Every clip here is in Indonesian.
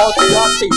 hati-hati.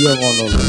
Iya ngono lho.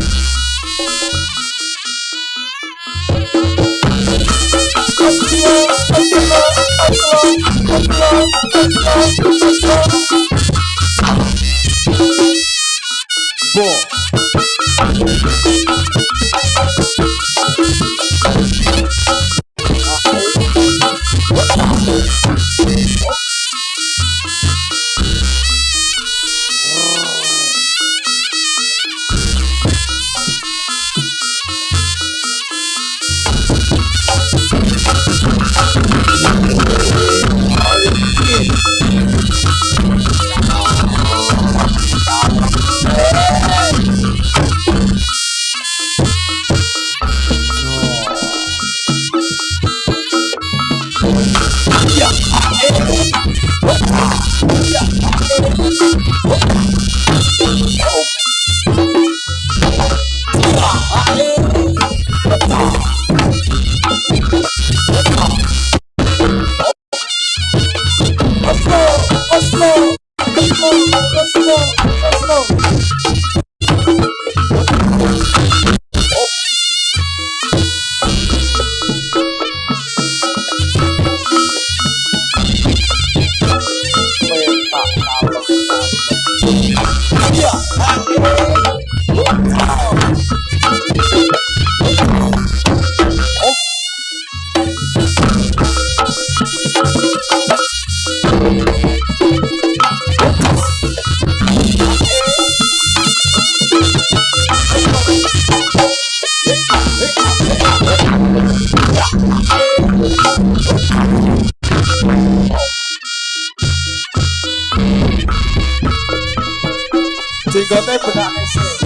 Jenggote benake sih.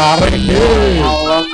tarik deh. Allah.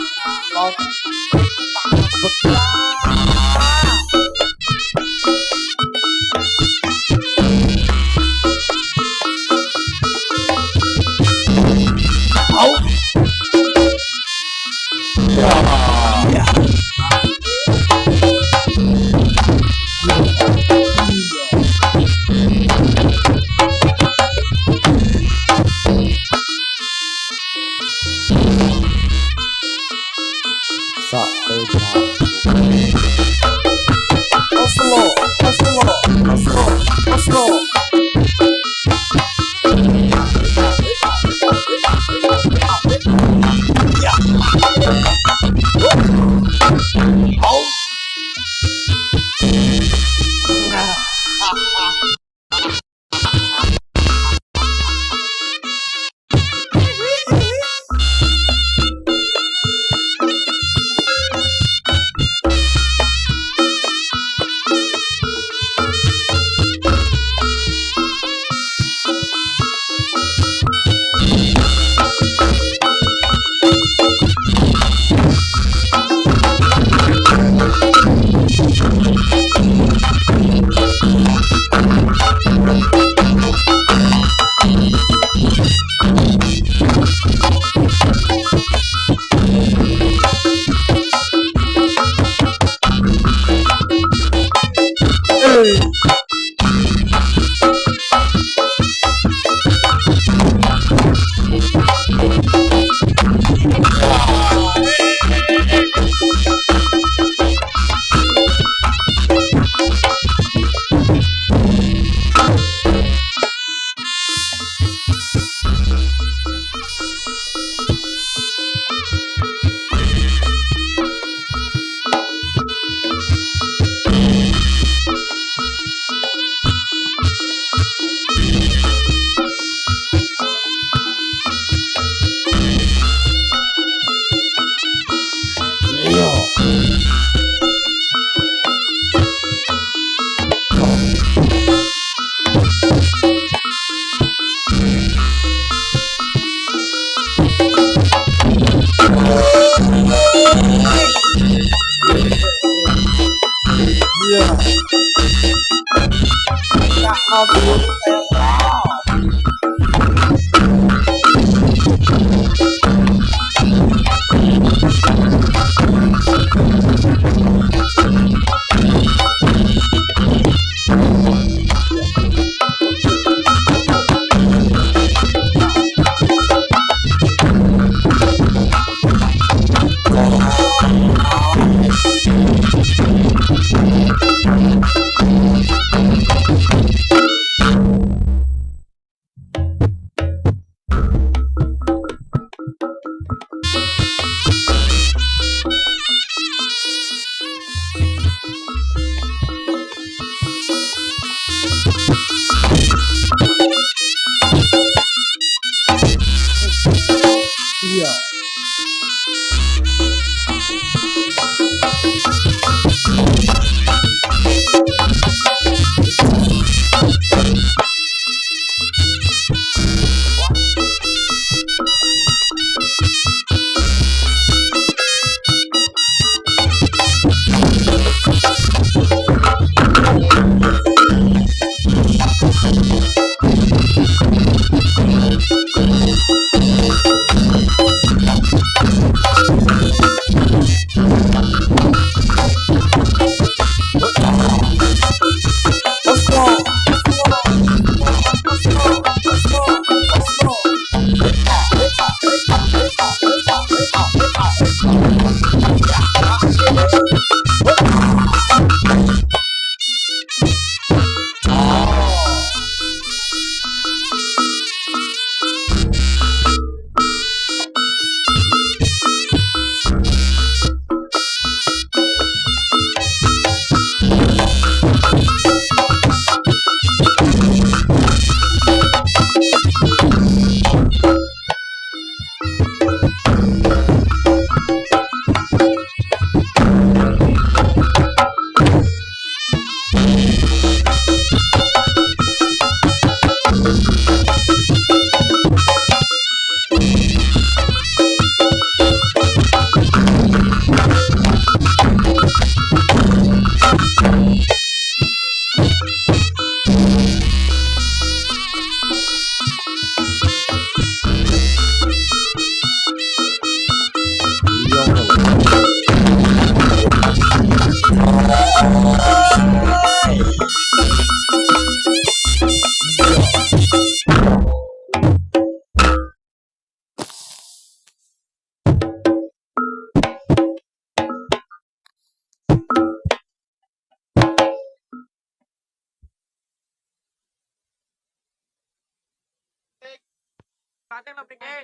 Batik lo pikir.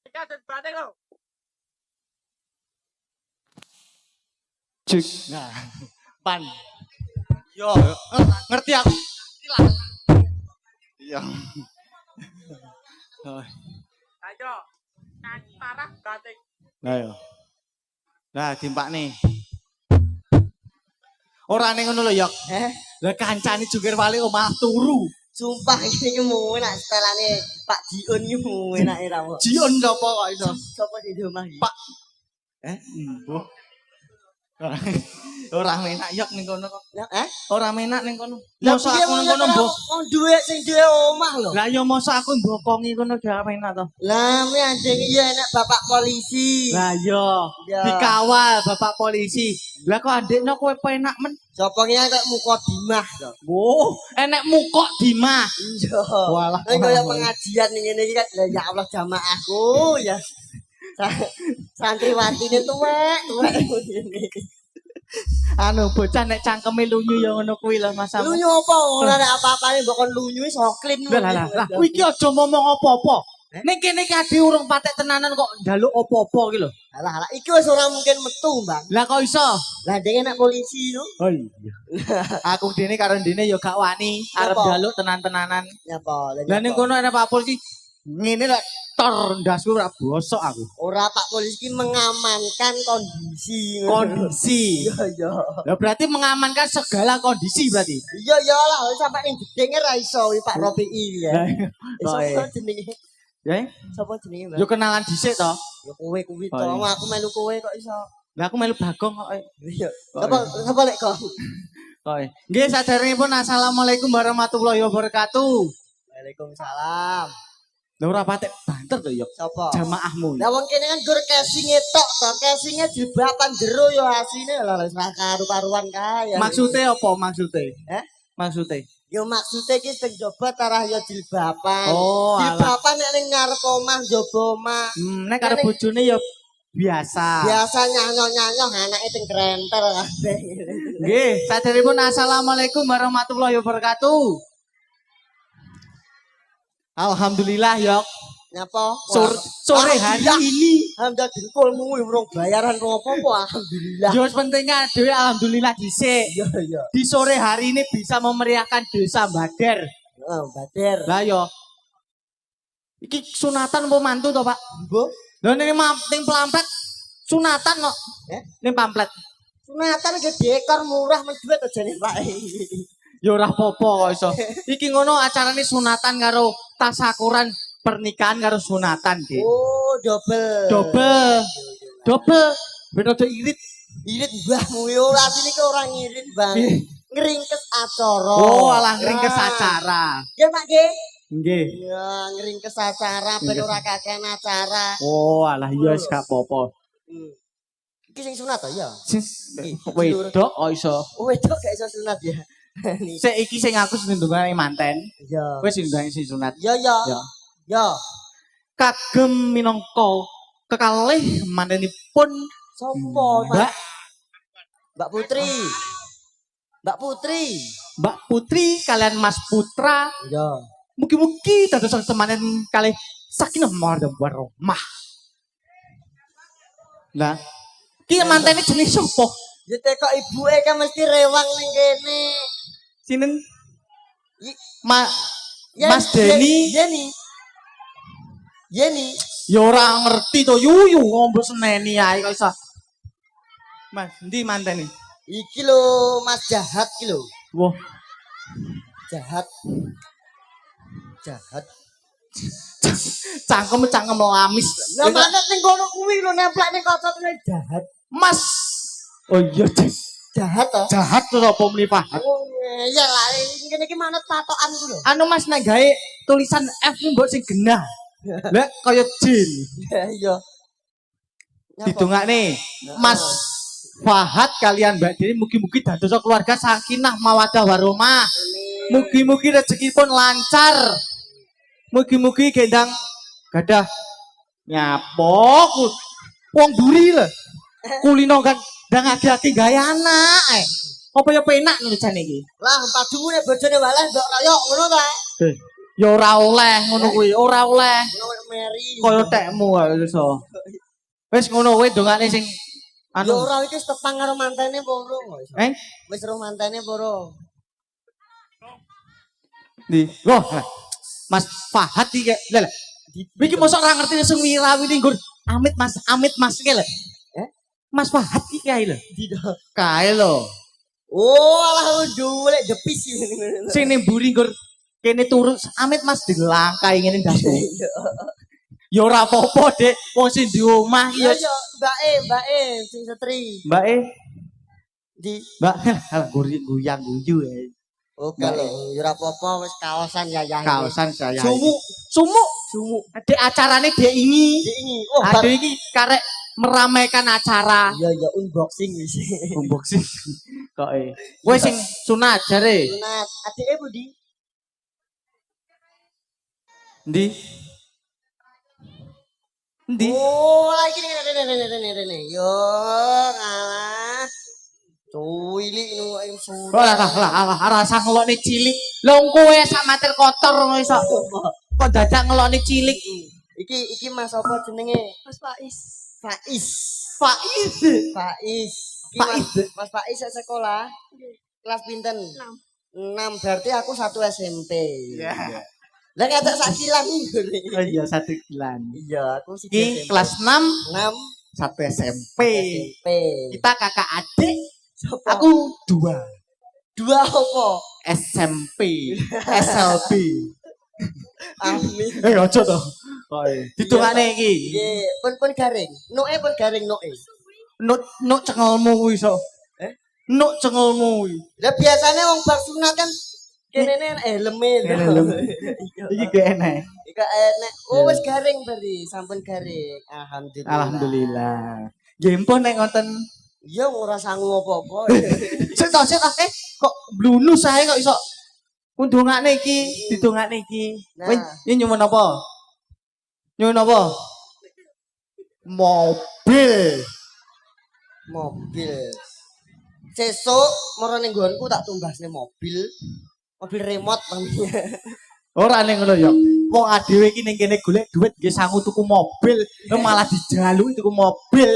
Iki ada batik lo. Cik. Nah, pan. Yo, ngerti aku. Iya. Ayo. Nyanyi parah batik. Ayo. Nah, timpak nih. Ora ning ngono lho, Yok. Lah kancane jungkir wali omah turu. Sumpah iki mu enak setelane Pak Jiun iki mu enake ra. Jion sapa kok iso? Sopo sing di omah iki? Pak. Mbuh. Ora enak Yok ning kono kok. Ora enak ning kono. Mosok aku ning kono mbok. Wong duwe sing duwe omah lho. Lah ya mosok aku mbokongi kono gak enak to. Lah mi anjing iya enak bapak polisi. Lah yo dikawal bapak polisi. Lah kok adekno kowe penak men. Sopo ki kok muka dimah to. Oh, enek mukok dimah. Iya. Walah. Nek koyo pengajian ning ngene iki kan ya Allah jamaahku ya. Santriwatine tuwek. Anu bocah nek cangkeme lunyu ya ngono kuwi lho Mas. Lunyu apa ora ada apa-apane mbok kon lunyu soklin. Lah kuwi iki aja ngomong apa-apa. Ning kene iki ade urung patek tenanan kok njaluk apa-apa iki lho. Alah iki wis ora mungkin metu, Bang. Lah kok iso? Lah dene nek polisi no. Oh iya. Aku dene karo dene ya gak wani arep njaluk tenan-tenanan. Nyapa? Lah ning kono ana Pak Polisi. Ngene lek tor ndasku ora bosok aku. Ora Pak Polisi mengamankan kondisi. Kondisi. Iya iya. Lah berarti mengamankan segala kondisi berarti. Iya iya lah sampai ning gedenge ra iso Pak Robi ya. Lah Sopo jenenge? ya. Sopo jenenge, Mbak? Yo kenalan dhisik to. Ya kowe kuwi to, aku melu kowe kok iso. Lah aku melu Bagong kok. Iya. Sapa lek kok? Kok. Nggih saderengipun assalamualaikum warahmatullahi wabarakatuh. Waalaikumsalam. Lah ora patek banter to yo. Sapa? Jamaahmu. Lah wong kene kan gur casinge tok to, casinge jilbaban jero yo asine lah wis ra karu-karuan kae. Maksude apa maksude? Maksude. Yo maksude iki sing jaba tarah yo jilbaban. Oh, jilbaban nek ning ngarep omah njaba omah. Nek karo bojone ya biasa. Biasa nyanyo-nyanyo anake teng krenter kabeh. Nggih, saderengipun assalamualaikum warahmatullahi wabarakatuh. Alhamdulillah yok. Nyapa? Sore hari ini alhamdulillah dengkulmu urung bayaran apa-apa alhamdulillah. yo pentingnya dhewe alhamdulillah dhisik. Iya iya. Di sore hari ini bisa memeriahkan desa Bader. Oh, Bader. Lah yo. Iki sunatan apa mantu to, Pak? Mbok. Lha ning pelampet sunatan kok. Ning pamflet. Sunatan ge diekor murah men duit aja nih, Pak. Ya ora apa-apa kok iso. Iki ngono acarane sunatan karo tasakuran pernikahan karo sunatan, Dik. Oh, Double. Ben aja irit. Irit mbahmu yo ora asline ki ora ngirit, Bang. Ngringkes acara. Oh, alah ngringkes acara. Nggih, Pak nggih. Nggih. Ya, ngringkes acara ben ora kakean acara. Oh, alah iya wis gak apa-apa. Iki sing sunat to ya? Wedok kok iso. Oh, wedok gak iso sunat ya. Sik iki sing aku sing ndungane manten. Iya. Wis ndungane sing sunat. Ya ya. Ya. Kagem minangka kekalih mantenipun Sopo? Mbak Putri. Mbak Putri. Mbak Putri kalian Mas Putra. Ya. Mugi-mugi dados semanen kalih sakinah mawaddah warahmah. Lah, ki mantene jenis sapa? Ya kok ibuke kan mesti rewang ning kene. Sinten? Mas Deni. Yeni. Ya ora ngerti to yuyu ngombe seneni ae kok iso. Mas, endi mantene? Iki lho Mas Jahat ki lho. Wah, Jahat. Cangkem lamis. Lah manet ning kono kuwi lho nemplek ning kaca Jahat. Mas. Oh iya, Jahat to? Jahat to apa muni Pak? Oh iya lah ngene iki manet patokan ku lho. Anu Mas nek gawe tulisan F ku mbok sing genah. Lah kaya jin. Iya. Didongakne Mas Fahad kalian Mbak Deni mugi-mugi dados keluarga sakinah mawaddah warahmah. Mugi-mugi rezekipun lancar. Mugi-mugi gendang gadah nyapok wong buri lho. Kulino kan ndang agi-agi gawe anak. Apa ya penak nulisane iki? Lah padumu nek bojone waleh ndok rayok ngono ta? Ya ora oleh ngono kuwi, ora oleh. Ngono Mary. Kaya tekmu ae iso. Wis ngono kuwi dongane sing Ya anu. ora iki wis tepang karo mantene apa urung kok iso. Wis ro mantene apa urung? Di. Wah. Mas Fahad iki lho. Iki mosok ora ngerti sing wirawi iki nggur Amit Mas iki lho. Mas Fahad iki kae lho. Kae lho. Oh, alah ndulek depis Sing ning mburi nggur kene turu Amit Mas dilangkai ngene ndasmu. Ya ora apa-apa, Dik. Wong sing di omah iki Ya ya. yo, Mbake sing setri. Mbake, Di Mbak, guyang guyu ya. Oh, kalau ya ora apa-apa wis kaosan ya ya. Kaosan saya. Sumuk. Sumuk. Dek acarane dia ini. Ini. Oh, Aduh iki karek meramaikan acara. ya ya unboxing wis. Unboxing. Kok kowe sing sunat jare. Sunat. Adike Budi. Ndi? Ndi? Oh, iki rene. Yo, ngalah. Cuilik nu ayo sunat. Lah, rasa ngelokne cilik. Lho kowe sak mater kotor ngono iso. Kok dadak ngelokne cilik. Iki Mas apa jenenge? Mas Faiz. Faiz. Faiz. Faiz. Iki Faiz. Mas Faiz sak sekolah. Kelas pinten? 6. 6 berarti aku 1 SMP. Iya. Lah ngajak sak kilan Oh iya, 1 bulan. Iya, aku sih Iki kelas 6 6 1 SMP. SMP. Kita kakak adik. Sopo? Aku 2 apa? SMP, SLB. Amin. Aja to. Ditungane iki. Nggih, pun garing. Nuke pun garing nuke. Nuk cengelmu kuwi iso. Nuk cengelmu kuwi. Lah biasane wong bar sunat kan kenene helme. Iki gak enak. Iki enek. Oh wis garing berarti, sampun garing. Alhamdulillah. Alhamdulillah. Nggih mpun nek ngoten. Ya ora sangu apa-apa. Sik kok blunus ae kok iso. Undungane iki, didongakne iki. Kowe nyuwun apa? Nyuwun apa? Mobil. Sesuk Moro ning nggonku tak tumbasne mobil. Mobil remote namanya. ora ning ngono ya. Wong adewe iki ning kene golek duit nggih sangu tuku mobil, malah dijaluki tuku mobil.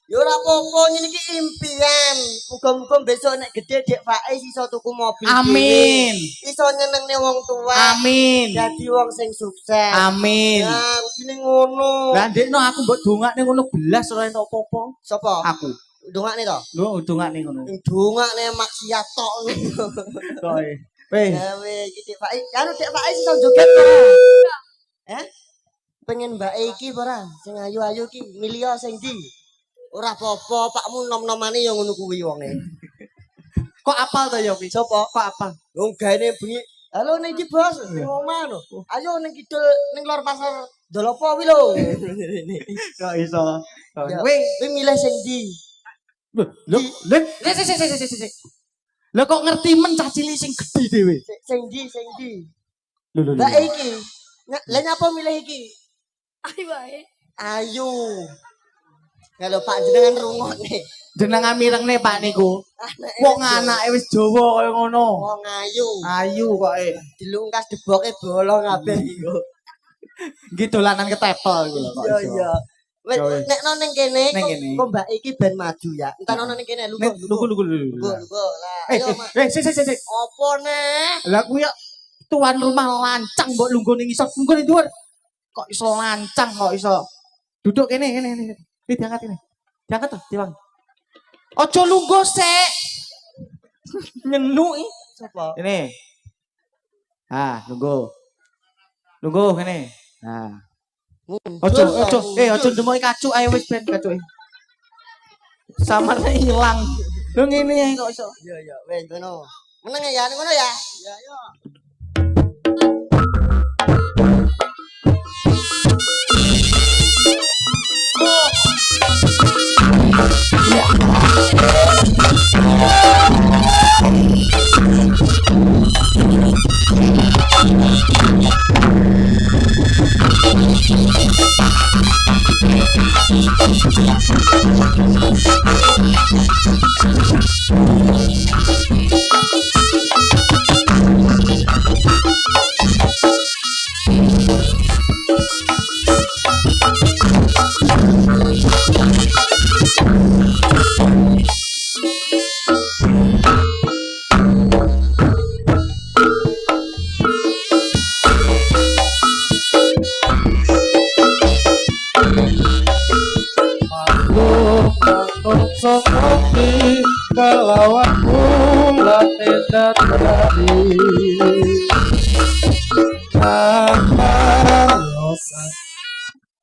Ya ora apa-apa, ngene iki impian. Muga-muga besok nek gede Dek Faiz iso tuku mobil. Amin. Iso nyenengne wong tua. Amin. Dadi wong sing sukses. Amin. Nah, kudune ngono. Lah ndekno aku mbok dongakne ngono belas ora entuk apa-apa. Sapa? Aku. Ndongakne to? Lho dongakne ngono. Ndongakne maksiat tok. Kok weh. Gawe iki Dek Faiz. Karo Dek Faiz iso joget ora? Pengen mbak iki ora? Sing ayu-ayu iki milih sing ndi? Ora apa-apa, pakmu nom-nomane ya ngono kuwi wonge. Kok apal to ya Pi? Sopo? Kok apal? Wong gaene bengi. Halo ning iki Bos, ning omah no. Ayo ning kidul ning lor pasar Dolopo wi lho. Kok iso? Kowe milih sing ndi? Sik. Lho kok ngerti men cah cilik sing gedhe dhewe. Sing ndi? Lho. Mbak iki. Lah nyapa milih iki? Ayo wae. Ayo. Kalau Pak jenengan rungokne. Jenengan mirengne Pak niku. Wong anake wis Jawa kaya ngono. Wong ayu. Ayu kok Dilungkas deboke bolong kabeh iku. Nggih dolanan ketepel iku lho kok. Iya. Wis nek nang ning kene kok Mbak iki ben maju ya. Entar nang ning kene lugu. Lah. Sik. Apa nek? Lah kuwi ya tuan rumah lancang mbok lungguh ning isor, lungguh ning dhuwur. Kok iso lancang kok iso. Duduk kene. Ini diangkat ini. Diangkat toh, Diwang. Ojo lungguh sik. Nyenuk Sapa? ini. Lungguh. Lungguh kene. Ojo ndemoki kacuk ae wis ben kacuke. Samarne ilang. Lho ngene ae kok iso. Iya, wis ngono. Meneng ya ngono ya. Ya, yo.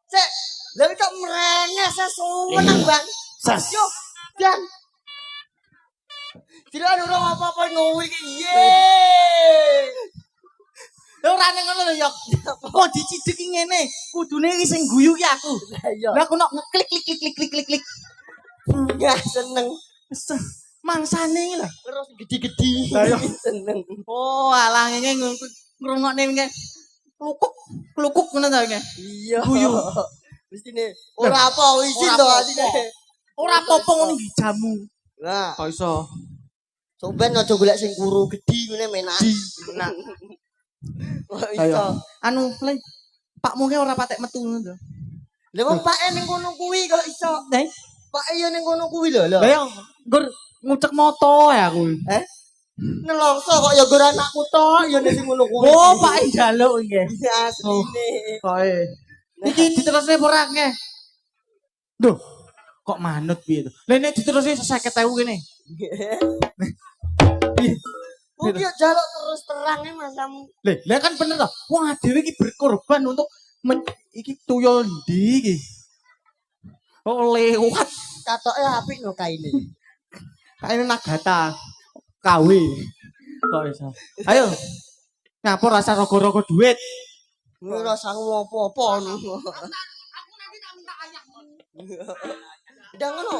Cek, lha kok merengek saya seneng, Bang. Sas. Yo, Jan. Tidak urung apa-apa ngowi iki. Ye. Ora ning ngono lho ya. Kok dicideki ngene, kudune iki sing guyu ki aku. Lah iya. Lah aku nok ngeklik klik klik klik klik klik. Ya seneng. Mangsane iki lho. Terus gede-gede. Lah iya. Seneng. Oh, alah ngene ngrungokne ngene. Klukuk ngono ta ngene. Iya. Guyu. Mestine ora apa isin to asine. Ora apa-apa ngono iki jamu. Nah, Kok iso? coba aja golek sing kuru gedhi ngene menak. Nah, Kok ayo. iso. Anu, Le, pakmu ki ora patek metu ngono to. Lha wong pake ning kono kuwi kok iso. Heh. Pake yo ning kono kuwi lho. Lah ya nggur ngucek moto ya aku. Nelongso kok ya nggur anakku tok ya ning ngono kuwi. Oh, Pak njaluk nggih. Asline. Koe. Iki diterusne ora nggih. Duh, kok manut piye to? Lah nek diterusne 50.000 kene. Kok yo jaluk terus terangnya masamu. Lah kan bener to. Wong dhewe iki berkorban untuk iki tuyul ndi iki. Oh lewat Katoke apik lho kaine. kae Nagata KW. Kok iso. Ayo. Ngapur rasa rogo-rogo duit. Ora sangu apa-apa ngono. Aku nanti tak minta ayahmu. Udah ngono.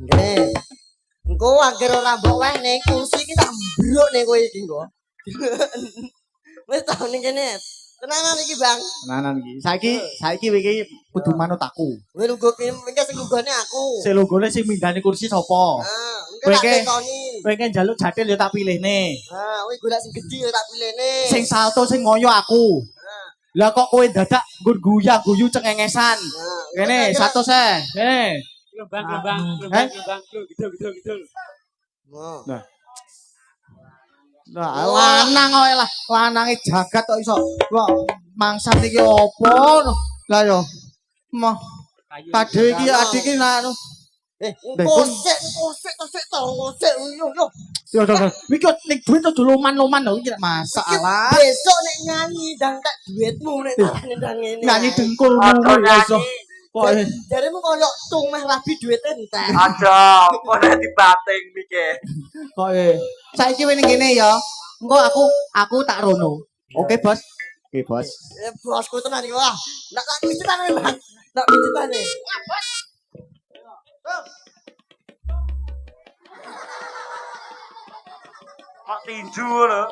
Nggih. Engko agar ora mbok weh ning kursi iki tak mbruk ning kowe iki engko. Wis tau ning kene. Tenanan iki, Bang. Tenanan iki. Saiki iki kudu manut aku. Kowe lungguh kene mengke sing lunggone aku. Sing longgone sing minggane kursi sapa? Ah, engko Kowe tak ke- tekoni. Kowe kan njaluk jatil ya tak pilihne. Ah, kowe golek sing gedhi ya tak pilihne. Sing salto sing ngoyo aku. Lah kok kowe dadak nggur guyu cengengesan. Kene 100 e. Kene. Gelombang, Heh? gitu. Oh. Lah lanang kowe lah, lanange jagat kok iso. Wah, mangsat iki opo? Lah yo. Mah kadhe iki adik iki anu. Kosek to, kosek yo yo. Yo yo. Iki ning duit to loman-loman lho iki masalah. Besok nek nyanyi ndang tak duitmu nek tarane ndang ngene. Nyanyi dengkulmu iso. Kok Jaremu koyo tung meh rabi duite entek. Aja, kok nek dibating mikir. kok saiki wene kene ya. Engko aku tak rono. Oke, Bos. Oke, Bos. Bosku tenan iki wah. Nak tak picitane, Bang. Tak picitane. Kok tinju lho.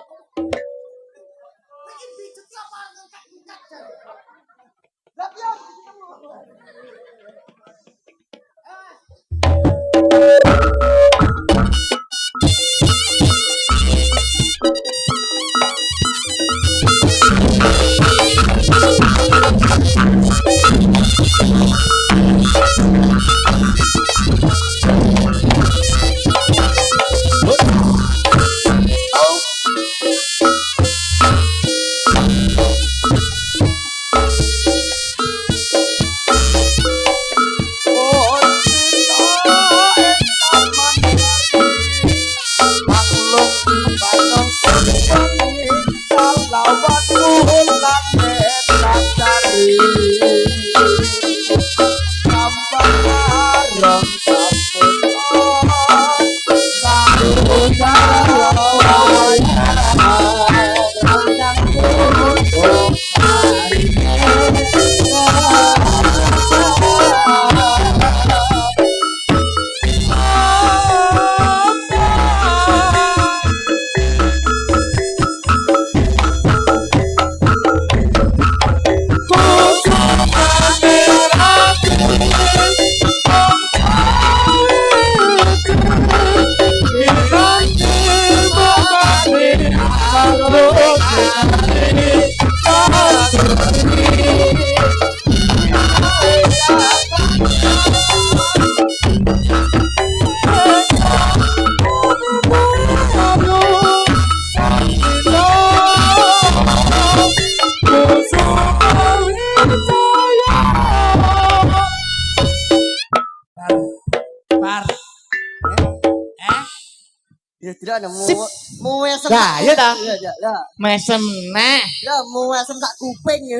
Iya nemu. Sip. Muesem. Lah, iya ta? Iya, iya, iya. Mesem neh. Ya muesem tak kuping.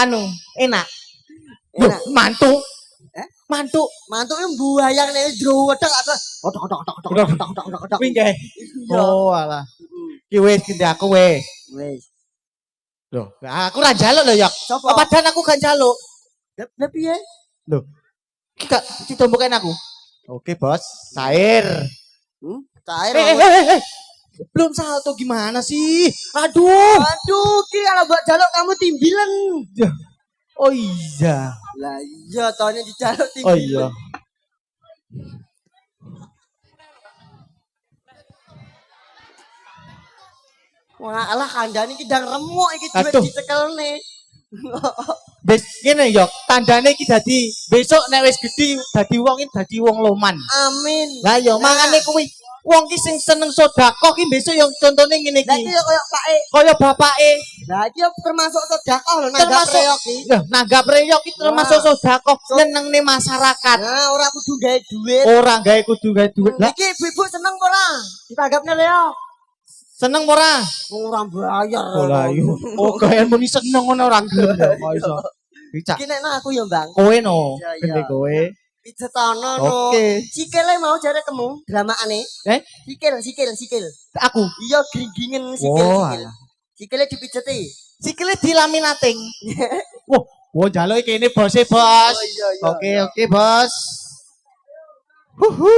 Anu, enak. Loh, Enak. mantu. Eh? Mantu. Mantuk yang buayang nih jero wedok apa? Otak. Kuwi nggih. Iya. Oh, alah. Ki wis ganti aku wis. Wes. Loh, aku ra njaluk lho, Yok. Sopo? Padahal aku gak njaluk. Lah piye? Loh. Ki gak ditomboken aku. Oke, Bos. Cair. Cair. Belum salto gimana sih? Aduh. Aduh, ki kalau buat jaluk kamu timbilan. Oh iya. Lah iya, tahunnya di jaluk Oh timbilan. iya. Wah, alah kandhane iki ndang remuk iki duit Aduh. dicekelne. Wis ngene Yok, tandane iki dadi besok nek wis gedhi dadi wong loman. Amin. Lah yo mangane kuwi wong ki sing seneng sedekah ki besok yo contone ngene Lah iki iki. koyo pake. Kaya bapake Lah iki termasuk sedekah lho nanggap termasuk reyok iki. ya nanggap reyok ki termasuk sedekah nyenengne masyarakat. Nah, ora kudu gawe duit. Ora gawe kudu gawe duit. Lah Iki ibu-ibu seneng apa ora? Ditanggapne reyok. seneng ora? Wong ora bayar. Oh lah yo. Oh gawean muni seneng ngono ora gelem ya kok iso. Dicak Iki nek nang aku ya, Bang. kowe no, Iya, iya. gede kowe. Pijetono no. Oke. Sikile mau jare kemu dramaane. Eh? Sikil. Aku Iya gringgingen sikil. Oh, Sikil. Sikile dipijeti. sikile dilaminating. Wah, njaluk kene bose, Bos. Oh iya iya. Oke, Bos. Huhu.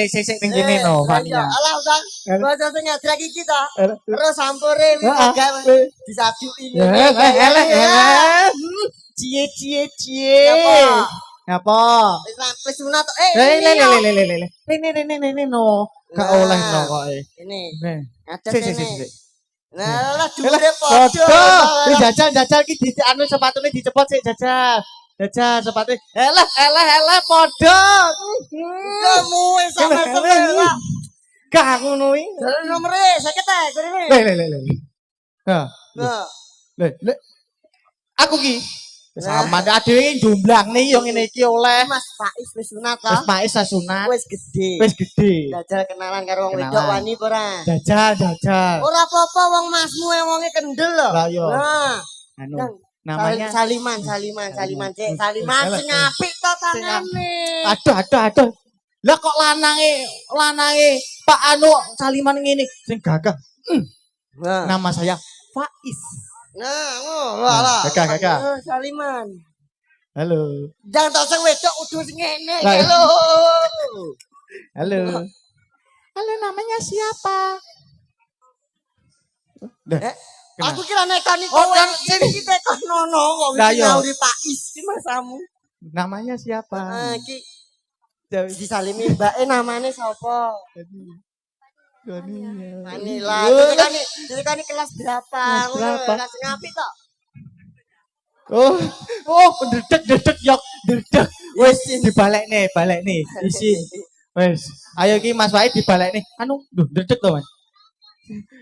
Sik ning kene no, Fania. Alah, Bang. Bahasa sing ngajak iki ta. Terus sampure Heeh. gawe disajuki Eleh. Cie. Apa? Apa? Wis sunat to. Rene no. Gak oleh no kok. Ini. Nih. Ada Sik. ini. Nah, lah Eleh, dhuwure padha. Ini jajal ki di anu sepatune dicepot sik jajal. Jajal sepatu. Eleh padha. Kamu wis sama-sama lah. Gak ngono iki. Jalan nomere 50 kurene. Le. Ha. Nah, Le. Aku ki sama adewe jomblangne yo ngene iki oleh. Mas Faiz wis sunat Wis ta. Faiz sasunat. Wis gede. Wis gede. Jajal kenalan karo wong Kenalan. wedok wani apa ora? Jajal. Ora apa-apa wong masmu wonge kendel lho. Lah yo. Nah, Anu Kang, namanya Saliman Cek. Saliman sing apik to tangane. Aduh. Lah kok lanange Pak Anu Saliman ngene sing gagah. Nah, Nama saya Faiz. ngono lah. Gagah. Saliman. Halo. Jangan tau sing wedok udah sing ngene Lah, iki lho. Halo, namanya siapa? Eh, aku kira nekani Oh, kowe dan sini iki tekon nono kok Lah, iki yo. ngauri Faiz ki masamu. Namanya siapa? Iki disalimi mbake namane sapa? Manila. Ceritane kelas berapa? Kelas berapa? Kelas ngapi tok? Dedek yok, dedek. Wis balik nih. Isi. Wis, ayo iki Mas Wahid dibalik nih. Anu, dedek to, Mas.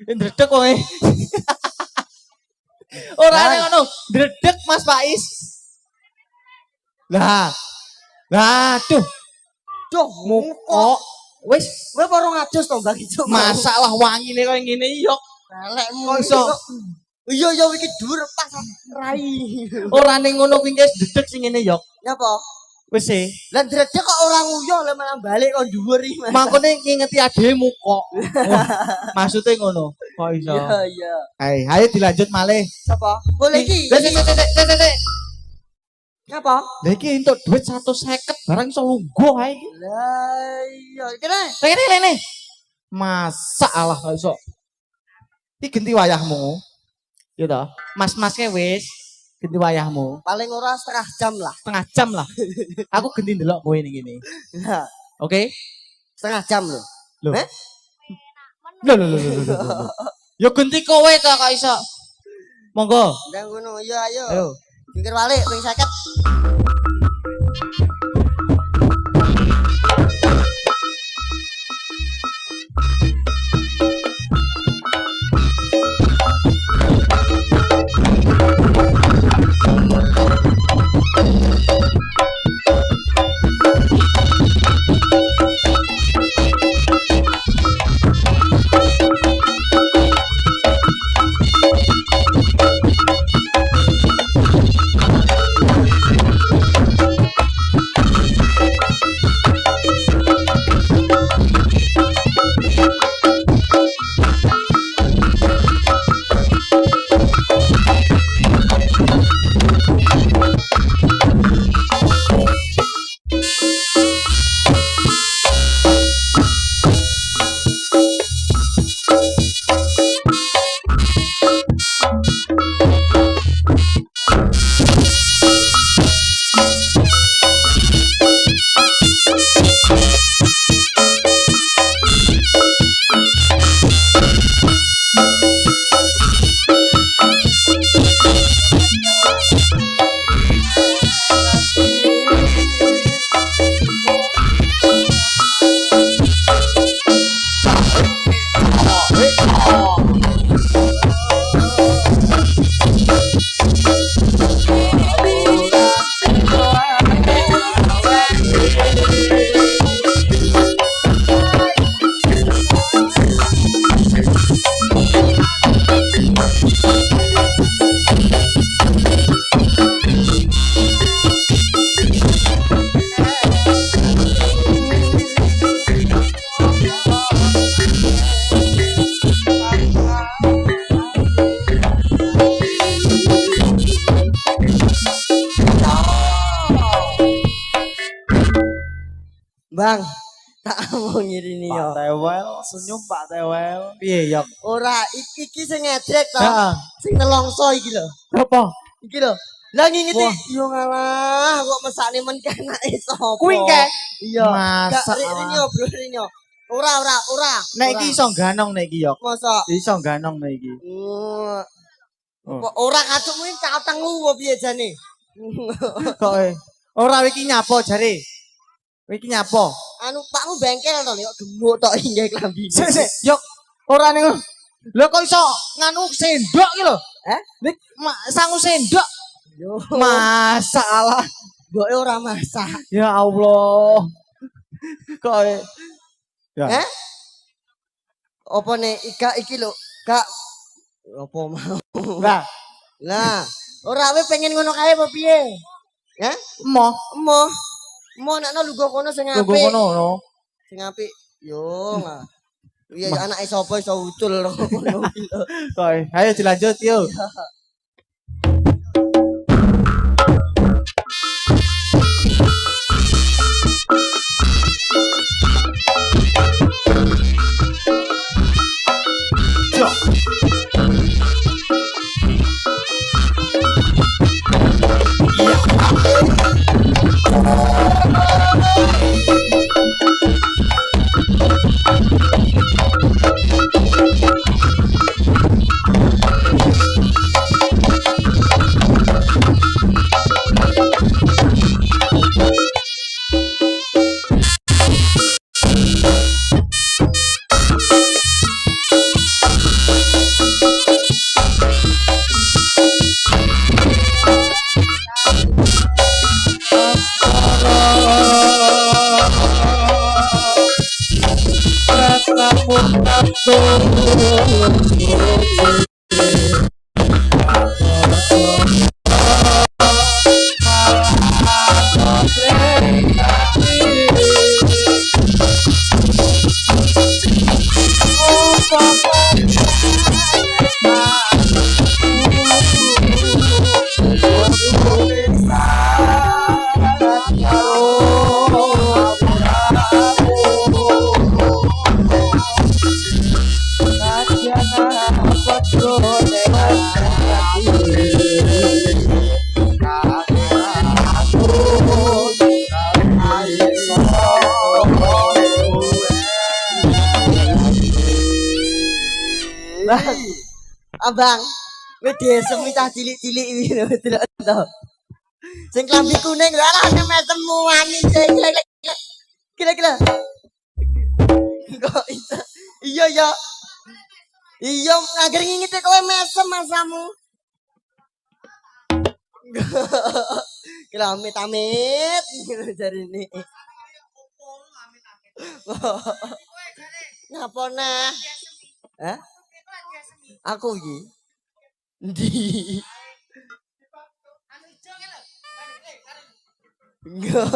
Dedek kowe. Ora nek ngono, dedek Mas Faiz. Lah. Tuh, muka. Wis, Kowe baru ngadus to Mbak Ijo. masalah wangine koyo ngene yok. Elekmu Kok iso? Iya iki dhuwur pas rai. Ora ning ngono kuwi guys, dedek sing ngene yok. Nyapa? Wis e. Lah dredeg kok ora nguyuh lah malah balik kok dhuwur iki. Makane ngingeti adewe muka. Maksudnya ngono. Kok iso? Iya. Ayo dilanjut malih. Sapa? Boleh iki. Sik. Ngapa? Lah iki entuk duit 150 barang iso lungguh ae iki. Lah iya, kene. Rene. Masalah kok iso. Iki genti wayahmu. Ya toh. Mas-maske wis genti wayahmu. Paling ora setengah jam lah. Setengah jam lah. Aku genti ndelok kowe ning kene. Nah, Oke? setengah jam lho. Loh. Eh? Loh. Ya genti kowe to kok iso. Monggo. Ndang ngono, iya ayo. Ayo. Pikir balik ping 50. Bang, tak mau ngirini yo. Tewel, senyum Pak Tewel. Piye yok? Ora iki sing ngedrek to. Heeh. Sing nelongso iki lho. Apa? Iki lho. Lah ngingeti Wah. yo ngalah kok mesakne men kenake sapa. Kuwi kek. Iya. Gak Masa. rini yo, bro rini yo. Ora. Nek iki iso ganong nek iki yok. Masa Iso ganong nek iki. Kok ora kacukmu iki catengu apa piye jane? Kok ora iki nyapa jare? Iki nyapa? Anu pakmu bengkel to lho, gemuk tok inggih klambine. Sik, yok. Ora ning. Lho kok iso nganu sendok iki lho? Nek sangu sendok. Yo, Masalah. mboke ora masak. Ya Allah. Kok ya. Apa nek iki lho, Kak. Apa mau? Lah, Lah, ora we pengen ngono kae apa piye? Ya? emoh. Mo nekno lugo kono sing Tunggu apik. kono no. Sing apik. Yo, lah. Iya, anake sapa iso ucul ngono iki lho. Kok ayo dilanjut yuk. Bang, abang, wis desem cah cilik-cilik iki lho delok to. Sing klambi kuning lho ala mesemu angin sing kira-kira. Kok iso? Iya ya. Iya, agar ngingite kowe mesem masamu. Amit-amit jarine. Ngapa nah? Hah? Aku iki. Ndi? Enggak.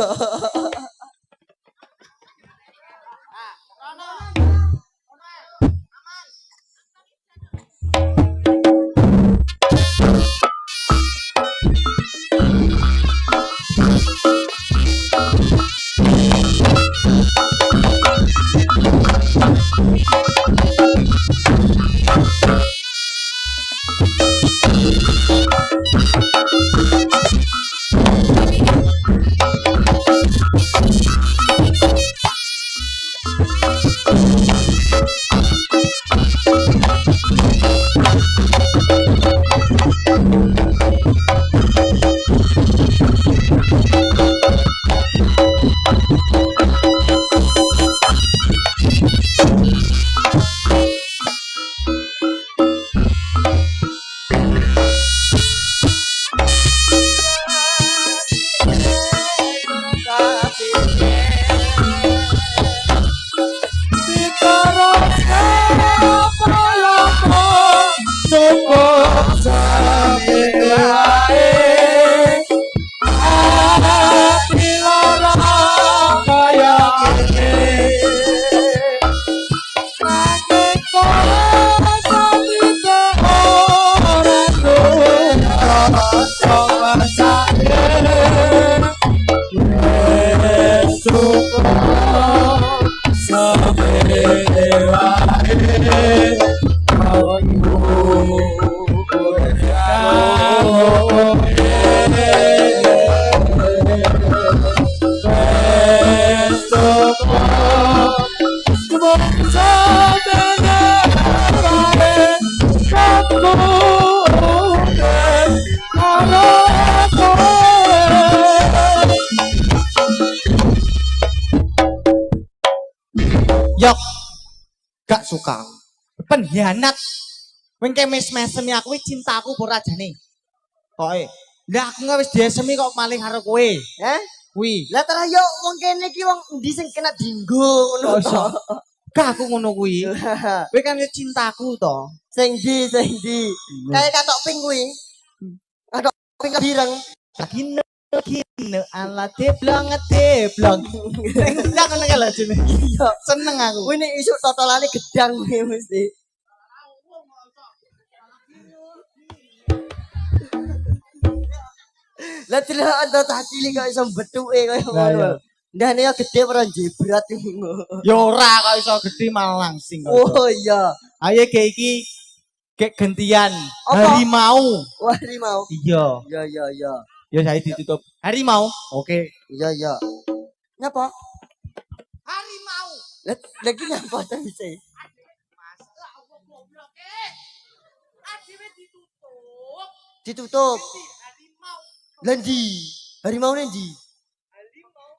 Yok, gak suka. Pengkhianat. Wengke mes-mesemi aku cintaku por rajane. Koe. Lah aku wis diesemi kok maling karo kowe. Hah? Kuwi. Lah terus yo wong kene iki wong endi sing kena dinggo ngono to. Gak aku ngono kuwi. Kowe kan yo cintaku to. Sing di. Kayak katok pink kuwi. Katok pink bireng. Gine ala teblong. Enggak ngono lho jene. Iya. Seneng aku. Kuwi nek isuk totolane gedang kuwi mesti. Lah delok ando tak cilik kok iso bethuke kaya ngono. Ndane yo gede ora jebrat ngono. Ya ora kok iso gedhe malah langsing kok. Oh iya. Ayo kayak iki kayak gantian Apa? harimau. Wah, harimau. Iya. Iya. Ya saya ditutup. Harimau. Oke. Iya. Nyapa? Harimau. Lagi nyapa ta bisa? Masa aku goblok Adewe ditutup. Ditutup. Harimau. Lendi. Harimau nendi? Harimau.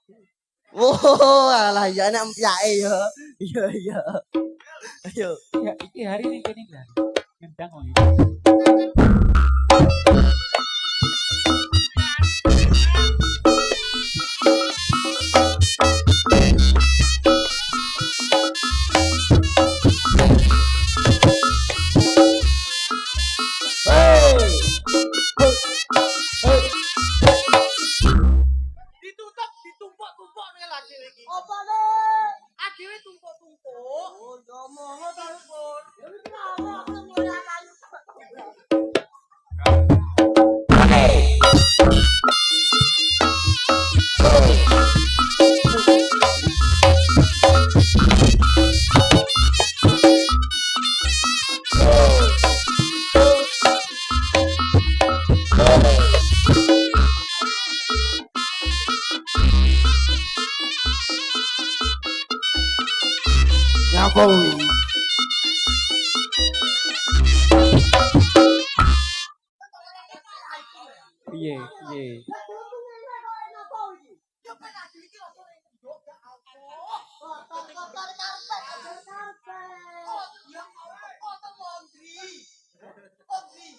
Oh, alah ya anak empyake ya. Iya. Ayo. Ya, iki hari ini kene kan. Gendang lho. ngene lha dhewe iki. Apa le? Adewe tumpuk-tumpuk. Oh, ngomong to pun. Aku ora kayu. Nyapa kuwi? Piye, piye. Yo ben adewe iki opo nek ndok ya Allah. Kotor karpet. Oh, ya Allah, kotor laundry. Laundry.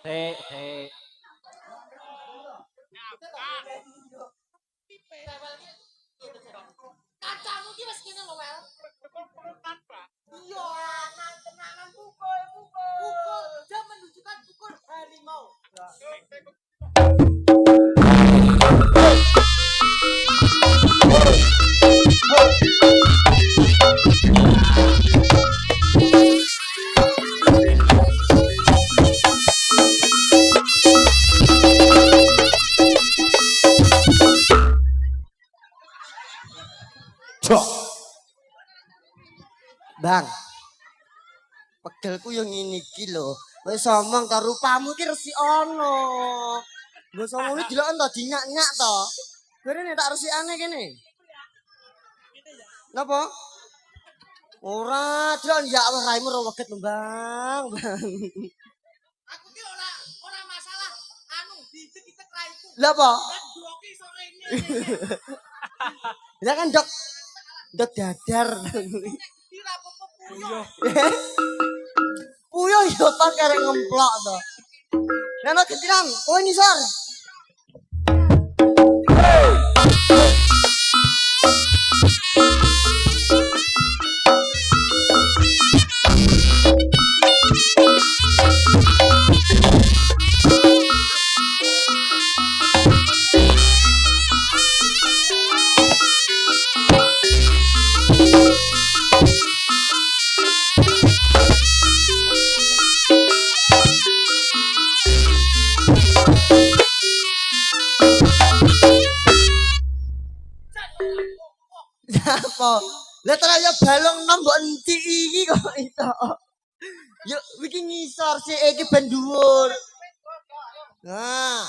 Sik. Kacamu ki wis ngene lho, Wel. Iya, tenangan pukul. Pukul. Dia menunjukkan pukul harimau. Cok. Bang. Pegelku yang ngene iki lho. Wis omong to rupamu ki resik ono. Mbok somo iki delok to dinyak-nyak to. Berene tak resikane kene. Napa? Ora, delok ya Allah raimu ora weget lho, Bang. Aku ki ora masalah anu diitek-itek raiku. Lah apa? Dan bloki sore ini. Ya kan dok dadar. Di rapopo puyuh. Puyo yo tak karek ngemplok to. Nana ketiran, kowe nisor. Apa? Lah terus ya balong nom mbok entik iki kok iso. Yo iki ngisor sik iki ben dhuwur. Nah.